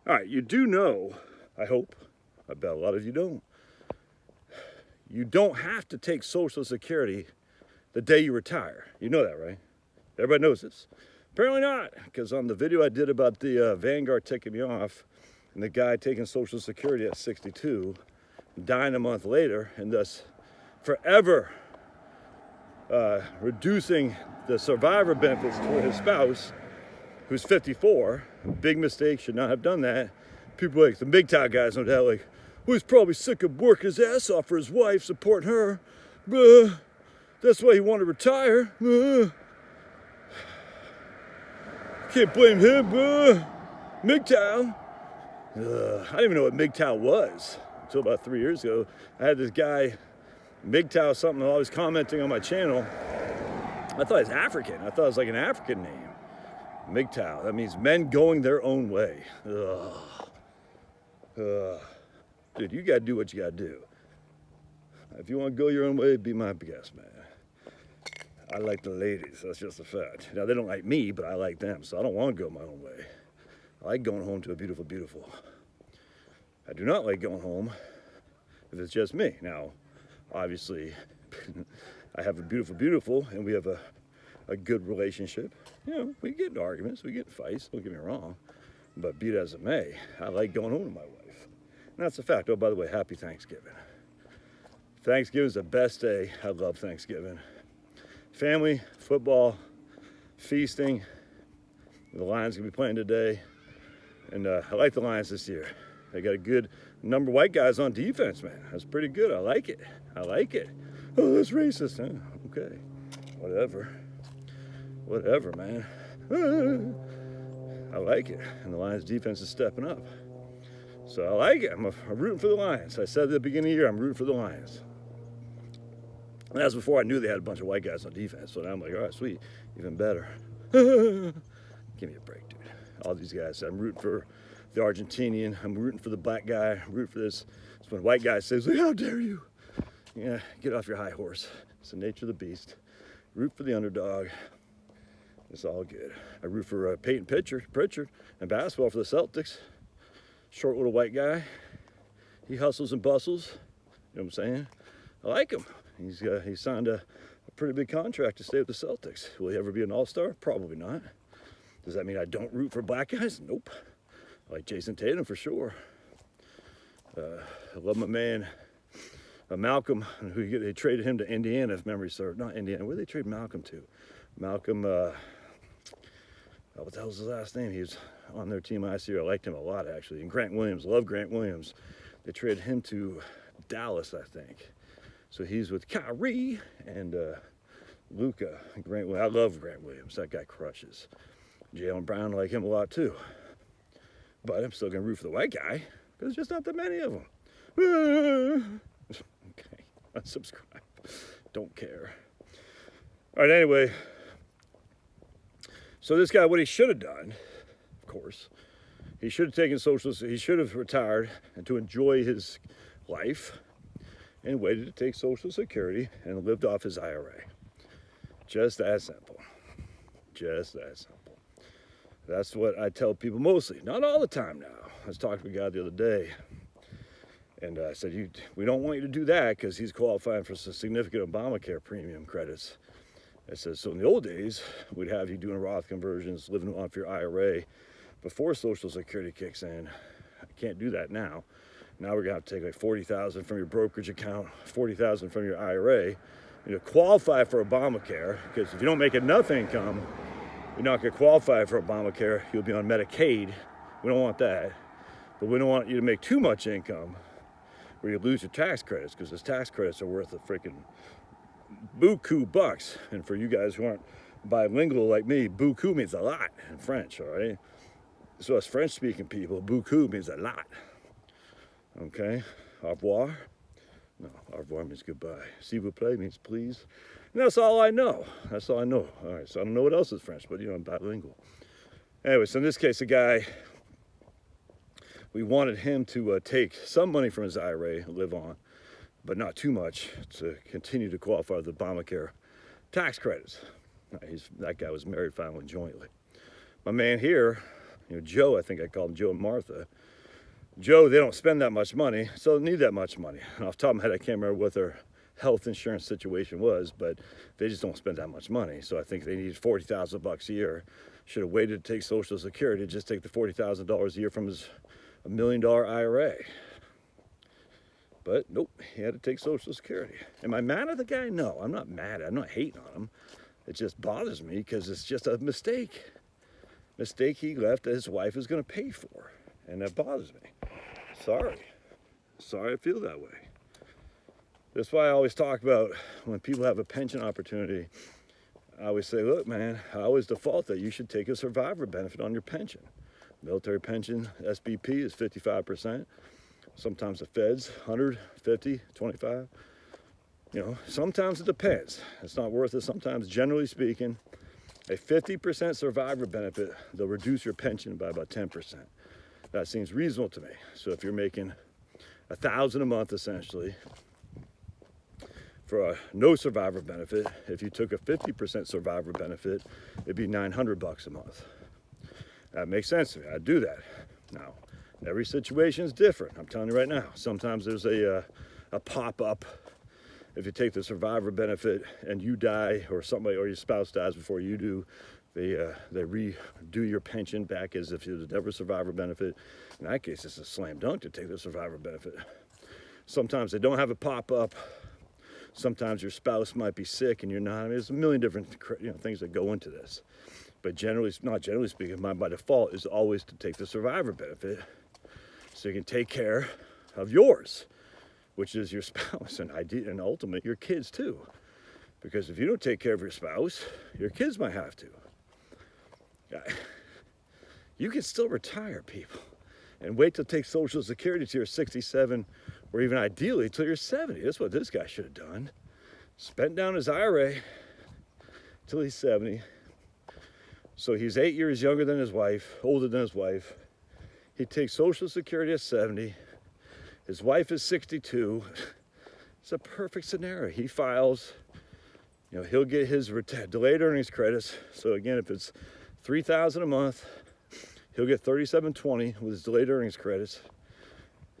All right, you do know, I hope, I bet a lot of you don't. You don't have to take Social Security the day you retire. You know that, right? Everybody knows this. Apparently not, because on the video I did about the Vanguard taking me off, and the guy taking Social Security at 62, dying a month later, and thus forever reducing the survivor benefits to his spouse, who's 54. Big mistake, should not have done that. People like the MGTOW guys, no doubt, like, well, he's probably sick of working his ass off for his wife, supporting her. That's why he wanted to retire. Can't blame him. MGTOW. I didn't even know what MGTOW was until about 3 years ago. I had this guy, MGTOW something, always commenting on my channel. I thought it was African. I thought it was like an African name. MGTOW. That means men going their own way. Dude, you gotta do what you gotta do. If you want to go your own way, be my guest, man. I like the ladies. That's just a fact. Now, they don't like me, but I like them, so I don't want to go my own way. I like going home to a beautiful, beautiful. I do not like going home if it's just me. Now, obviously, I have a beautiful, beautiful, and we have a good relationship. You know, we get in arguments, we get in fights, don't get me wrong. But be it as it may, I like going home to my wife. And that's a fact. Oh, by the way, happy Thanksgiving. Thanksgiving is the best day. I love Thanksgiving. Family, football, feasting. The Lions gonna be playing today. And I like the Lions this year. They got a good number of white guys on defense, man. That's pretty good. I like it. I like it. Oh, that's racist, huh? Okay. Whatever. Whatever, man. I like it. And the Lions defense is stepping up. So I like it. I'm rooting for the Lions. I said at the beginning of the year, I'm rooting for the Lions. And that was before I knew they had a bunch of white guys on defense. So now I'm like, all right, sweet, even better. Give me a break, dude. All these guys, I'm rooting for the Argentinian. I'm rooting for the black guy. I'm rooting for this. It's when a white guy says, how dare you? Yeah, get off your high horse. It's the nature of the beast. Root for the underdog. It's all good. I root for Peyton Pritchard and basketball for the Celtics. Short little white guy. He hustles and bustles. You know what I'm saying? I like him. He signed a pretty big contract to stay with the Celtics. Will he ever be an all-star? Probably not. Does that mean I don't root for black guys? Nope. I like Jason Tatum for sure. I love my man Malcolm, who they traded him to Indiana, if memory serves. Not Indiana. Where did they trade Malcolm to? Malcolm, what the hell's his last name? He was on their team last year. I liked him a lot, actually. And Grant Williams, love Grant Williams. They traded him to Dallas, I think. So he's with Kyrie and Luka. I love Grant Williams. That guy crushes. Jaylen Brown, I like him a lot too. But I'm still going to root for the white guy because there's just not that many of them. Okay, unsubscribe. Don't care. All right, anyway. So this guy, what he should have done, of course, he should have taken he should have retired and to enjoy his life and waited to take Social Security and lived off his IRA. Just that simple. Just that simple. That's what I tell people mostly. Not all the time now. I was talking to a guy the other day, and I said, we don't want you to do that because he's qualifying for some significant Obamacare premium credits. I said, so in the old days, we'd have you doing Roth conversions, living off your IRA before Social Security kicks in. I can't do that now. Now we're gonna have to take like $40,000 from your brokerage account, $40,000 from your IRA, qualify for Obamacare, because if you don't make enough income, you're not gonna qualify for Obamacare. You'll be on Medicaid. We don't want that. But we don't want you to make too much income where you lose your tax credits, because those tax credits are worth a freaking buku bucks. And for you guys who aren't bilingual like me, buku means a lot in French, all right? So us French-speaking people, buku means a lot. Okay, au revoir. No, au revoir means goodbye. S'il vous plaît means please. And that's all I know. That's all I know. All right, so I don't know what else is French, but I'm bilingual. Anyway, so in this case, the guy, we wanted him to take some money from his IRA and live on, but not too much to continue to qualify for the Obamacare tax credits. That guy was married, filing jointly. My man here, Joe, I think I called him Joe and Martha. Joe, they don't spend that much money, so they need that much money. And off the top of my head, I can't remember what their health insurance situation was, but they just don't spend that much money. So I think they needed $40,000 a year. Should have waited to take Social Security, just take the $40,000 a year from his $1 million IRA. But nope, he had to take Social Security. Am I mad at the guy? No, I'm not mad. I'm not hating on him. It just bothers me because it's just a mistake. Mistake he left that his wife is going to pay for. And that bothers me. Sorry I feel that way. That's why I always talk about when people have a pension opportunity, I always say, look, man, I always default that you should take a survivor benefit on your pension. Military pension, SBP, is 55%. Sometimes the Fed's 100, 50, 25. Sometimes it depends. It's not worth it. Sometimes, generally speaking, a 50% survivor benefit, they'll reduce your pension by about 10%. That seems reasonable to me. So if you're making $1,000 a month, essentially, for a no survivor benefit, if you took a 50% survivor benefit, it'd be $900 a month. That makes sense to me. I'd do that. Now, every situation is different. I'm telling you right now. Sometimes there's a pop-up. If you take the survivor benefit and you die, or somebody or your spouse dies before you do, they redo your pension back as if it was never a survivor benefit. In that case, it's a slam dunk to take the survivor benefit. Sometimes they don't have a pop-up. Sometimes your spouse might be sick and you're not. I mean, there's a million different things that go into this. But generally speaking, mine by default is always to take the survivor benefit so you can take care of yours, which is your spouse and ultimately your kids too. Because if you don't take care of your spouse, your kids might have to. You can still retire, people, and wait to take Social Security till you're 67, or even ideally till you're 70. That's what this guy should have done. Spent down his IRA till he's 70. So he's 8 years younger than his wife, older than his wife. He takes Social Security at 70. His wife is 62. It's a perfect scenario. He files, he'll get his delayed earnings credits. So again, if it's $3,000 a month, he'll get $3,720 with his delayed earnings credits.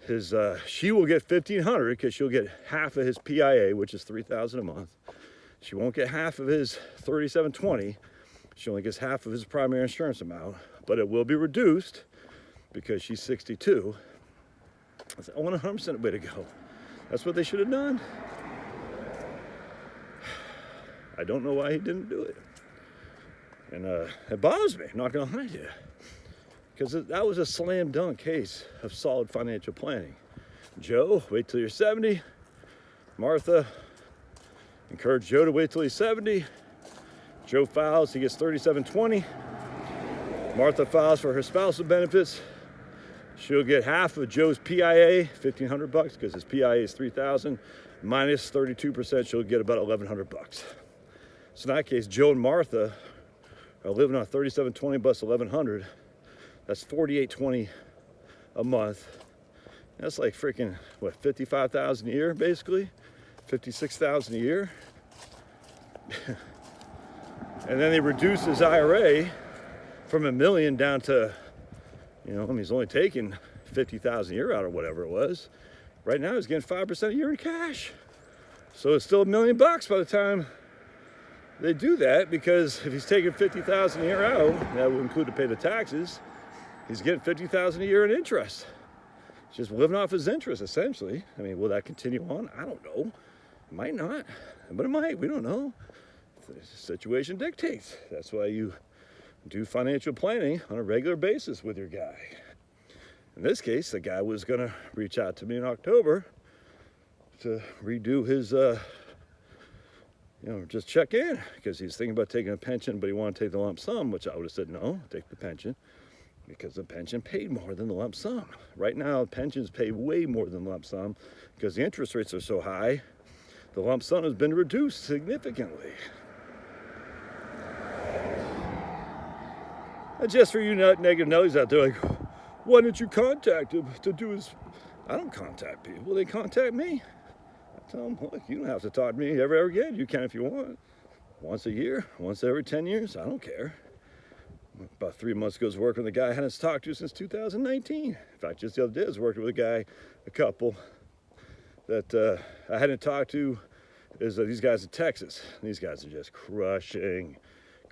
She will get $1,500 because she'll get half of his PIA, which is $3,000 a month. She won't get half of his $3,720. She only gets half of his primary insurance amount, but it will be reduced because she's 62. That's 100% way to go. That's what they should have done. I don't know why he didn't do it. And it bothers me, I'm not gonna lie to you. Because that was a slam dunk case of solid financial planning. Joe, wait till you're 70. Martha, encourage Joe to wait till he's 70. Joe files, he gets $3,720. Martha files for her spousal benefits. She'll get half of Joe's PIA, $1,500, because his PIA is $3,000, minus 32%, she'll get about $1,100. So in that case, Joe and Martha are living on $3,720 plus $1,100. That's $4,820 a month. That's like freaking, what, $55,000 a year, basically? $56,000 a year. And then they reduce his IRA from $1 million down to, he's only taking $50,000 a year out or whatever it was. Right now he's getting 5% a year in cash. So it's still $1 million by the time they do that, because if he's taking $50,000 a year out, that would include to pay the taxes, he's getting $50,000 a year in interest. He's just living off his interest, essentially. I mean, will that continue on? I don't know. It might not, but it might. We don't know. The situation dictates. That's why you do financial planning on a regular basis with your guy. In this case, the guy was going to reach out to me in October to redo his, just check in, because he's thinking about taking a pension, but he wanted to take the lump sum, which I would have said, no, take the pension, because the pension paid more than the lump sum. Right now, pensions pay way more than the lump sum because the interest rates are so high. The lump sum has been reduced significantly. And just for you negative Nellies out there, like, why didn't you contact him to do his... I don't contact people. They contact me. I tell them, look, you don't have to talk to me ever again. You can if you want. Once a year, once every 10 years, I don't care. About 3 months ago, I was working with a guy I hadn't talked to since 2019. In fact, just the other day, I was working with a couple that I hadn't talked to. Is these guys in Texas. These guys are just crushing.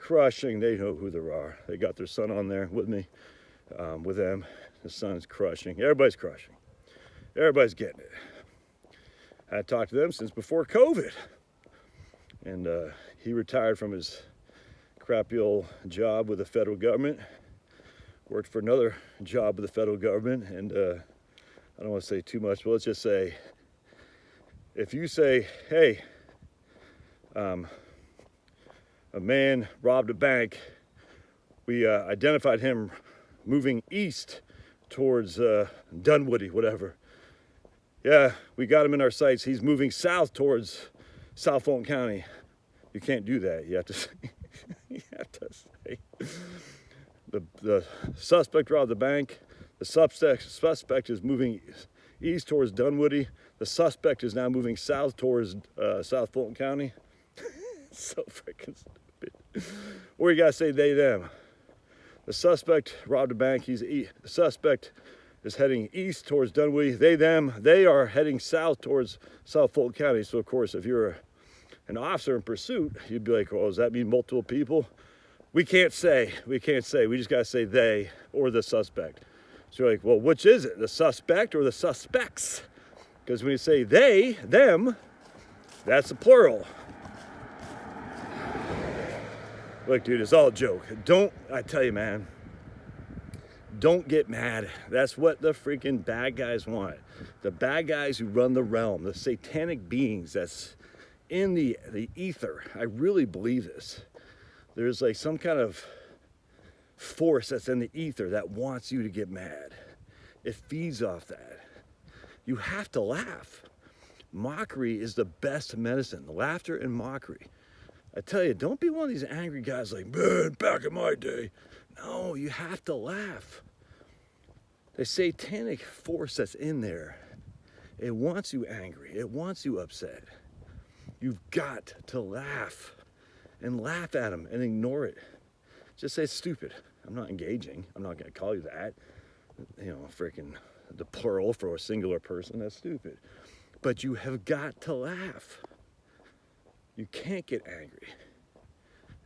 They know who they are. They got their son on there with me, with them. The son's crushing. Everybody's crushing. Everybody's getting it. I had talked to them since before COVID. And he retired from his crappy old job with the federal government. Worked for another job with the federal government. And I don't want to say too much, but let's just say, if you say, hey, a man robbed a bank, we identified him moving east towards Dunwoody, whatever. Yeah, we got him in our sights. He's moving south towards South Fulton County. You can't do that. You have to say, you have to say the suspect robbed the bank. The suspect is moving east towards Dunwoody. The suspect is now moving south towards South Fulton County. So freaking stupid. Or you gotta say they, them. The suspect robbed a bank. The suspect is heading east towards Dunwoody. They, them, they are heading south towards South Fulton County. So of course, if you're an officer in pursuit, you'd be like, well, does that mean multiple people? We can't say. We just gotta say they or the suspect. So you're like, well, which is it? The suspect or the suspects? Because when you say they, them, that's the plural. Look, dude, it's all a joke. I tell you, man, don't get mad. That's what the freaking bad guys want. The bad guys who run the realm, the satanic beings that's in the ether. I really believe this. There's like some kind of force that's in the ether that wants you to get mad. It feeds off that. You have to laugh. Mockery is the best medicine. Laughter and mockery. I tell you, don't be one of these angry guys like, man, back in my day. No, you have to laugh. The satanic force that's in there, it wants you angry. It wants you upset. You've got to laugh and laugh at them and ignore it. Just say it's stupid. I'm not engaging. I'm not going to call you that. You know, freaking the plural for a singular person, that's stupid. But you have got to laugh. You can't get angry.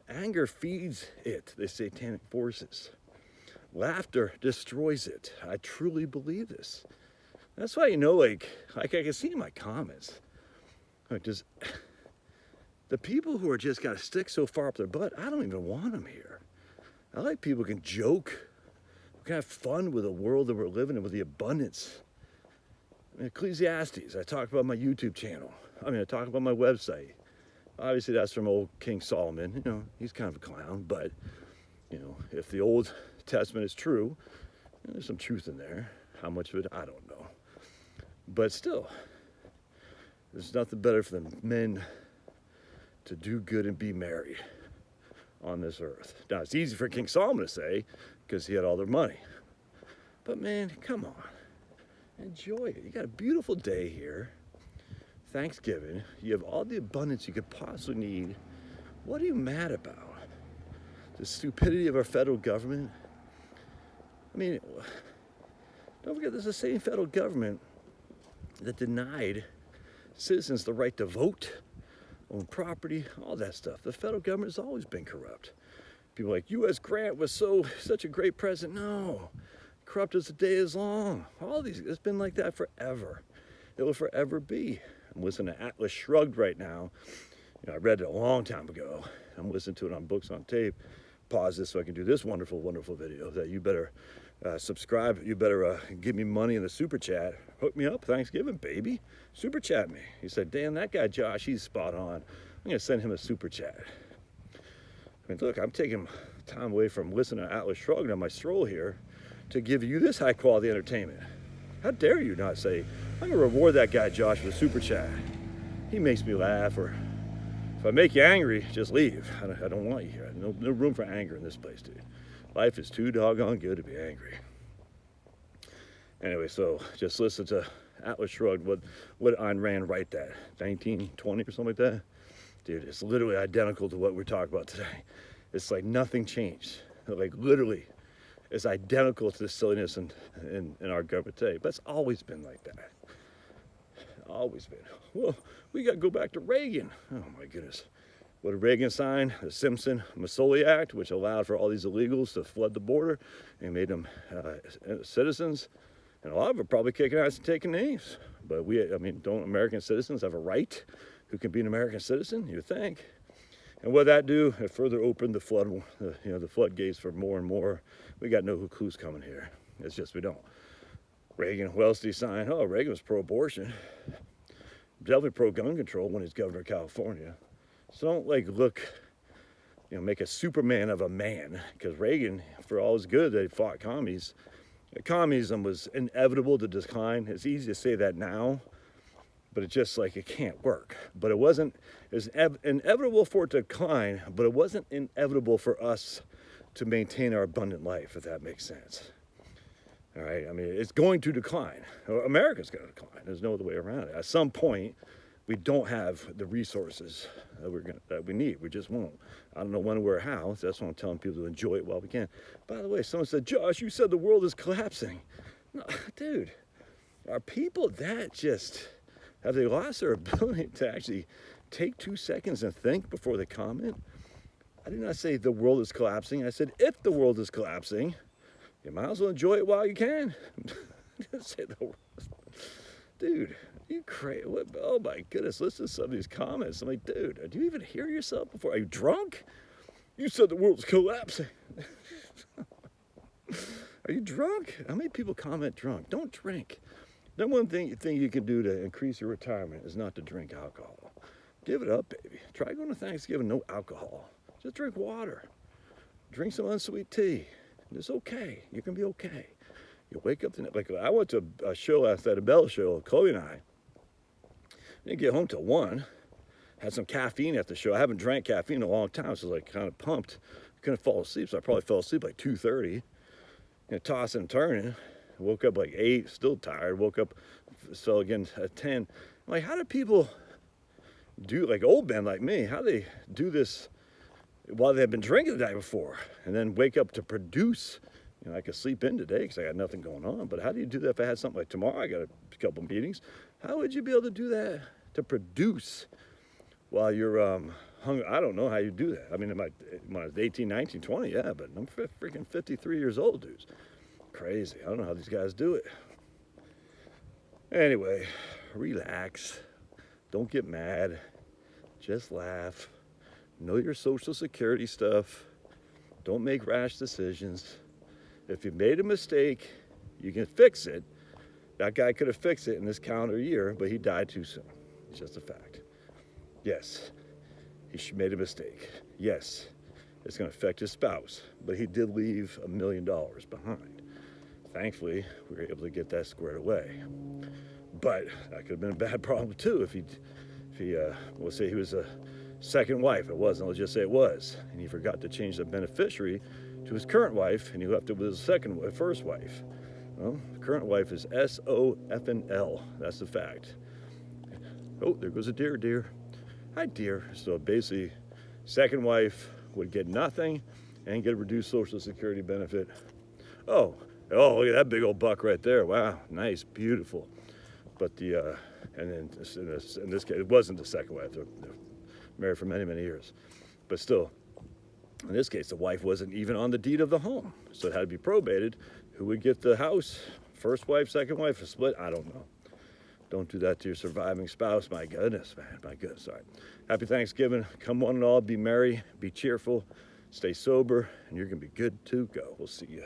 Anger feeds it, the satanic forces. Laughter destroys it. I truly believe this. That's why, you know, like I can see in my comments, like, the people who are just got to stick so far up their butt, I don't even want them here. I like people who can joke, who can have fun with the world that we're living in, with the abundance. Ecclesiastes, I talk about my YouTube channel. I talk about my website. Obviously, that's from old King Solomon. You know, he's kind of a clown, but, you know, if the Old Testament is true, there's some truth in there. How much of it, I don't know. But still, there's nothing better for the men to do good and be merry on this earth. Now, it's easy for King Solomon to say, because he had all their money. But man, come on. Enjoy it. You got a beautiful day here. Thanksgiving. You have all the abundance you could possibly need. What are you mad about? The stupidity of our federal government? I mean, don't forget, this is the same federal government that denied citizens the right to vote, own property, all that stuff. The federal government has always been corrupt. People are like, U.S. Grant was such a great president. No, corrupt as the day is long. All these, it's been like that forever. It will forever be. I'm listening to Atlas Shrugged right now. You know, I read it a long time ago. I'm listening to it on Books on Tape. Pause this so I can do this wonderful, wonderful video. That you better subscribe. You better give me money in the super chat. Hook me up Thanksgiving, baby. Super chat me. He said, damn, that guy Josh, he's spot on. I'm going to send him a super chat. I mean, look, I'm taking time away from listening to Atlas Shrugged on my stroll here to give you this high quality entertainment. How dare you not say, I'm going to reward that guy Josh with a super chat. He makes me laugh, or if I make you angry, just leave. I don't want you here. No room for anger in this place, dude. Life is too doggone good to be angry. Anyway, so just listen to Atlas Shrugged. What Ayn Rand write that? 1920 or something like that? Dude, it's literally identical to what we're talking about today. It's like nothing changed. like literally is identical to the silliness in our government today. But it's always been like that. Always been. Well, we got to go back to Reagan. Oh my goodness. What did Reagan sign? The Simpson-Masoli Act, which allowed for all these illegals to flood the border and made them citizens. And a lot of them are probably kicking ass and taking names. But don't American citizens have a right who can be an American citizen? You think? And what that do? It further opened the floodgates for more and more. We got no clues coming here. It's just we don't. Reagan, what else did he sign? Oh, Reagan was pro-abortion. Definitely pro-gun control when he's governor of California. So don't make a Superman of a man. Because Reagan, for all his good, they fought commies. Communism was inevitable to decline. It's easy to say that now, but it's just like it can't work. But it was inevitable for it to decline, but it wasn't inevitable for us to maintain our abundant life, if that makes sense. All right, I mean, it's going to decline. America's going to decline. There's no other way around it. At some point, we don't have the resources that we need. We just won't. I don't know when, where, how. So that's why I'm telling people to enjoy it while we can. By the way, someone said, Josh, you said the world is collapsing. No, dude, are people have they lost their ability to actually take 2 seconds and think before they comment? I did not say the world is collapsing. I said, if the world is collapsing, you might as well enjoy it while you can. I didn't say the world. Dude, you crazy. Oh my goodness, listen to some of these comments. I'm like, dude, do you even hear yourself before? Are you drunk? You said the world's collapsing. Are you drunk? How many people comment drunk? Don't drink. The one thing you can do to increase your retirement is not to drink alcohol. Give it up, baby. Try going to Thanksgiving, no alcohol. Just drink water. Drink some unsweet tea. It's okay. You can be okay. You wake up I went to a show last night, a Bell show, Chloe and I. Didn't get home till 1. Had some caffeine at the show. I haven't drank caffeine in a long time, so I was like kind of pumped. Couldn't fall asleep, so I probably fell asleep like 2:30. Tossing and turning. Woke up like 8, still tired. Woke up, fell again at 10. I'm like, how do people do, like old men like me, how do they do this while they've been drinking the night before? And then wake up to produce. I could sleep in today because I got nothing going on. But how do you do that if I had something like tomorrow? I got a couple meetings. How would you be able to do that to produce while you're hungry? I don't know how you do that. I mean, when I was 18, 19, 20, yeah, but I'm freaking 53 years old, dudes. Crazy. I don't know how these guys do it. Anyway, relax. Don't get mad. Just laugh. Know your Social Security stuff. Don't make rash decisions. If you made a mistake, you can fix it. That guy could have fixed it in this calendar year, but he died too soon. It's just a fact. Yes, he made a mistake. Yes, it's going to affect his spouse, but he did leave $1 million behind. Thankfully, we were able to get that squared away. But that could have been a bad problem too if we'll say he was a second wife. It wasn't. Let's just say it was, and he forgot to change the beneficiary to his current wife, and he left it with his first wife. Well, the current wife is SOFNL. That's the fact. Oh, there goes a deer. Hi, deer. So basically, second wife would get nothing and get a reduced Social Security benefit. Oh, look at that big old buck right there. Wow, nice, beautiful. But and then in this case, it wasn't the second wife. They're married for many, many years. But still, in this case, the wife wasn't even on the deed of the home. So it had to be probated. Who would get the house? First wife, second wife, a split? I don't know. Don't do that to your surviving spouse. My goodness, man. My goodness. All right. Happy Thanksgiving. Come one and all. Be merry. Be cheerful. Stay sober. And you're going to be good to go. We'll see you.